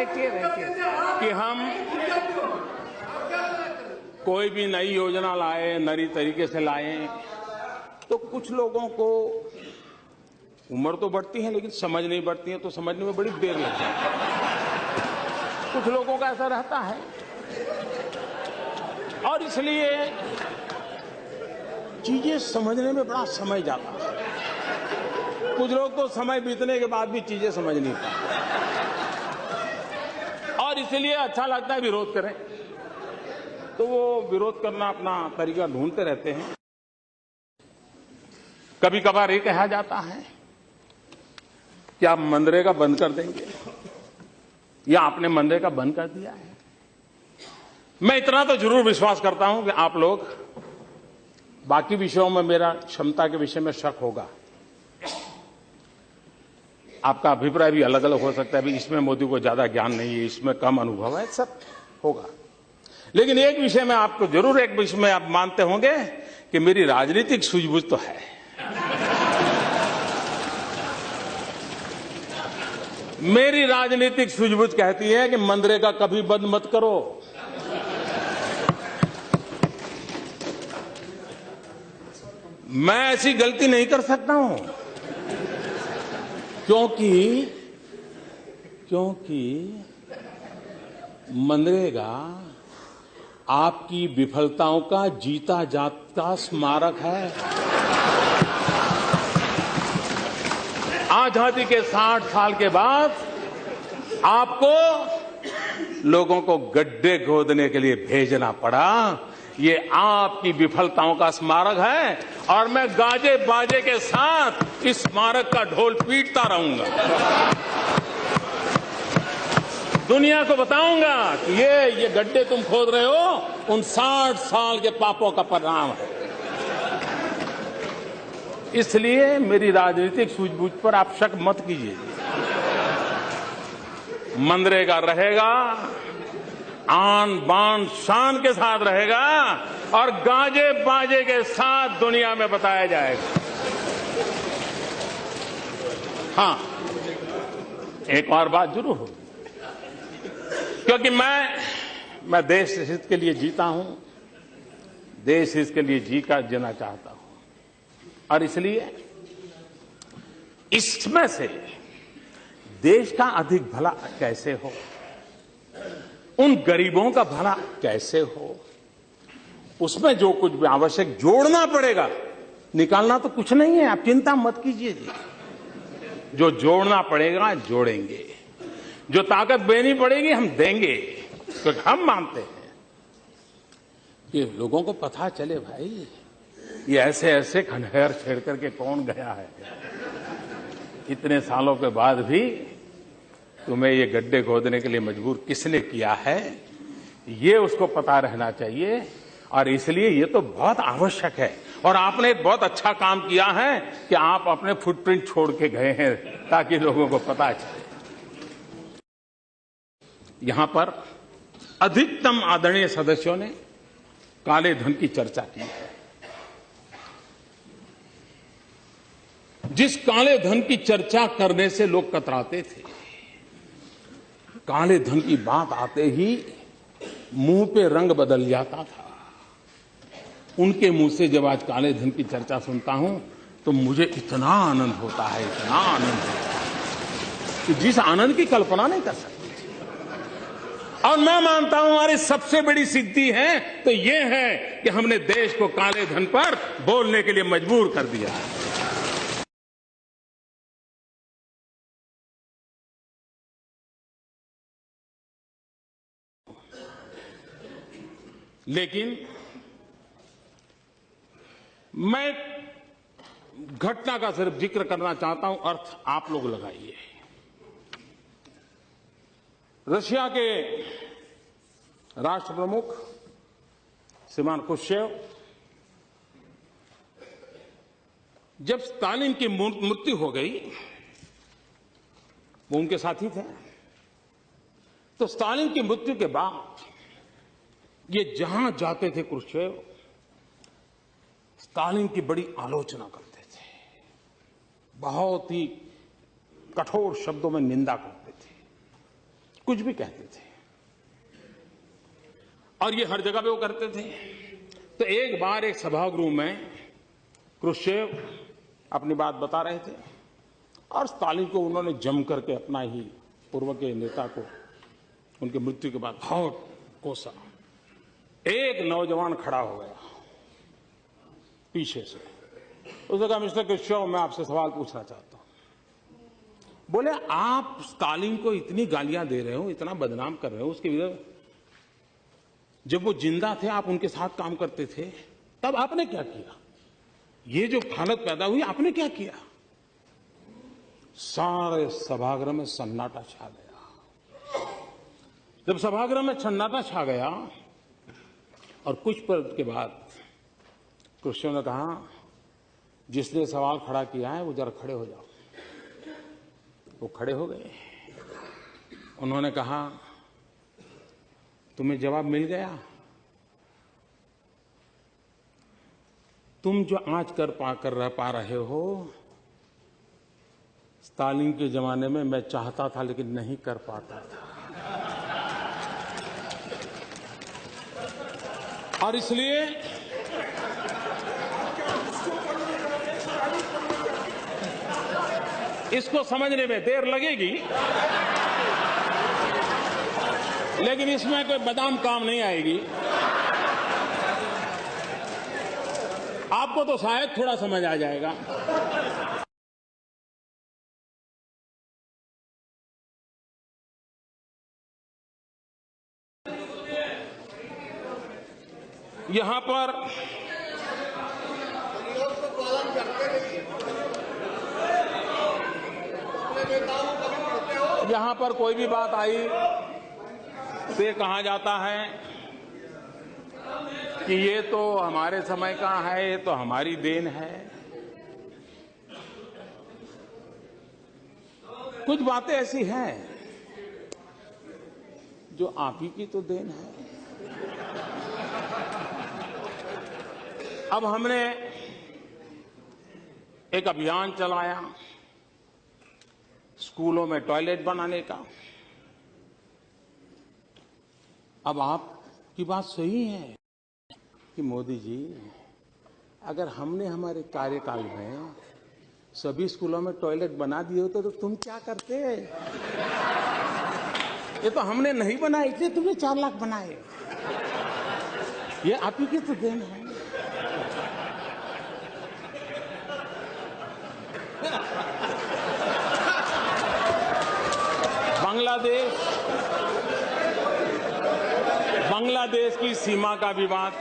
कि हम कोई भी नई योजना लाए, नई तरीके से लाए, तो कुछ लोगों को उम्र तो बढ़ती है लेकिन समझ नहीं बढ़ती है, तो समझने में बड़ी देर लगती है। कुछ लोगों का ऐसा रहता है और इसलिए चीजें समझने में बड़ा समय जाता है। कुछ लोग तो समय बीतने के बाद भी चीजें समझ नहीं पाते और इसलिए अच्छा लगता है विरोध करें, तो वो विरोध करना अपना तरीका ढूंढते रहते हैं। कभी कभार ये कहा जाता है कि आप मनरेगा बंद कर देंगे या आपने मनरेगा बंद कर दिया है। मैं इतना तो जरूर विश्वास करता हूं कि आप लोग, बाकी विषयों में मेरा क्षमता के विषय में शक होगा, आपका अभिप्राय भी अलग अलग हो सकता है, भी इसमें मोदी को ज्यादा ज्ञान नहीं है, इसमें कम अनुभव है, सब होगा। लेकिन एक विषय में आपको जरूर, एक विषय में आप मानते होंगे कि मेरी राजनीतिक सूझबूझ तो है। मेरी राजनीतिक सूझबूझ कहती है कि मनरेगा कभी बंद मत करो। मैं ऐसी गलती नहीं कर सकता हूं क्योंकि मनरेगा आपकी विफलताओं का जीता जागता स्मारक है। आजादी के 60 साल के बाद आपको लोगों को गड्ढे खोदने के लिए भेजना पड़ा, ये आपकी विफलताओं का स्मारक है और मैं गाजे बाजे के साथ इस स्मारक का ढोल पीटता रहूंगा। दुनिया को बताऊंगा कि ये गड्ढे तुम खोद रहे हो, उन 60 साल के पापों का परिणाम है। इसलिए मेरी राजनीतिक सूझबूझ पर आप शक मत कीजिए। मनरेगा रहेगा, आन बान शान के साथ रहेगा और गाजे बाजे के साथ दुनिया में बताया जाएगा। हाँ, एक और बात जरूर होगी, क्योंकि मैं देश हित के लिए जीता हूं, देश हित के लिए जीना चाहता हूं और इसलिए इसमें से देश का अधिक भला कैसे हो, उन गरीबों का भला कैसे हो, उसमें जो कुछ भी आवश्यक जोड़ना पड़ेगा, निकालना तो कुछ नहीं है, आप चिंता मत कीजिए जी। जो जोड़ना पड़ेगा जोड़ेंगे, जो ताकत देनी पड़ेगी हम देंगे, क्योंकि हम मानते हैं कि लोगों को पता चले भाई ये ऐसे ऐसे खंडहर छेड़ करके कौन गया है, इतने सालों के बाद भी तुम्हें ये गड्ढे खोदने के लिए मजबूर किसने किया है, ये उसको पता रहना चाहिए। और इसलिए ये तो बहुत आवश्यक है और आपने एक बहुत अच्छा काम किया है कि आप अपने फुटप्रिंट छोड़ के गए हैं ताकि लोगों को पता चले। यहां पर अधिकतम आदरणीय सदस्यों ने काले धन की चर्चा की है। जिस काले धन की चर्चा करने से लोग कतराते थे, काले धन की बात आते ही मुंह पे रंग बदल जाता था, उनके मुंह से जब आज काले धन की चर्चा सुनता हूं तो मुझे इतना आनंद होता है, इतना आनंद होता है कि जिस आनंद की कल्पना नहीं कर सकते। और मैं मानता हूं हमारी सबसे बड़ी सिद्धि है तो ये है कि हमने देश को काले धन पर बोलने के लिए मजबूर कर दिया है। लेकिन मैं घटना का सिर्फ जिक्र करना चाहता हूं, अर्थ आप लोग लगाइए। रशिया के राष्ट्र प्रमुख श्रीमान खुश्चेव जब स्टालिन की मृत्यु हो गई, वो उनके साथी थे, तो स्टालिन की मृत्यु के बाद ये जहां जाते थे खुश्चेव स्टालिन की बड़ी आलोचना करते थे, बहुत ही कठोर शब्दों में निंदा करते थे कुछ भी कहते थे और ये हर जगह पे वो करते थे। तो एक बार एक सभागृह में क्रुश्चेव अपनी बात बता रहे थे और स्टालिन को उन्होंने जम करके अपना ही पूर्व के नेता को उनकी मृत्यु के बाद बहुत कोसा। एक नौजवान खड़ा हो गया पीछे से, उसने कहा मिस्टर क्रुश्चेव मैं आपसे सवाल पूछना चाहता हूं। बोले आप स्टालिन को इतनी गालियां दे रहे हो, इतना बदनाम कर रहे हो उसके विरुद्ध, जब वो जिंदा थे आप उनके साथ काम करते थे, तब आपने क्या किया? ये जो हालत पैदा हुई आपने क्या किया? सारे सभागृह में सन्नाटा छा गया। जब सभागृह में सन्नाटा छा गया और कुछ पल के बाद क्रुश्चेव ने कहा जिसने सवाल खड़ा किया है वो जरा खड़े हो जाओ। वो खड़े हो गए। उन्होंने कहा तुम्हें जवाब मिल गया? तुम जो आज कर पा रहे हो, स्टालिन के जमाने में मैं चाहता था लेकिन नहीं कर पाता था। और इसलिए इसको समझने में देर लगेगी, लेकिन इसमें कोई बादाम काम नहीं आएगी। आपको तो शायद थोड़ा समझ आ जाएगा। यहां पर कोई भी बात आई तो ये कहा जाता है कि ये तो हमारे समय का है, ये तो हमारी देन है। कुछ बातें ऐसी हैं जो आप ही की तो देन है। अब हमने एक अभियान चलाया स्कूलों में टॉयलेट बनाने का। अब आपकी बात सही है कि मोदी जी, अगर हमने हमारे कार्यकाल में सभी स्कूलों में टॉयलेट बना दिए होते तो तुम क्या करते? ये तो हमने नहीं बनाए, इसलिए तुमने 4 लाख बनाए। ये आप ही की तो देन है। बांग्लादेश की सीमा का विवाद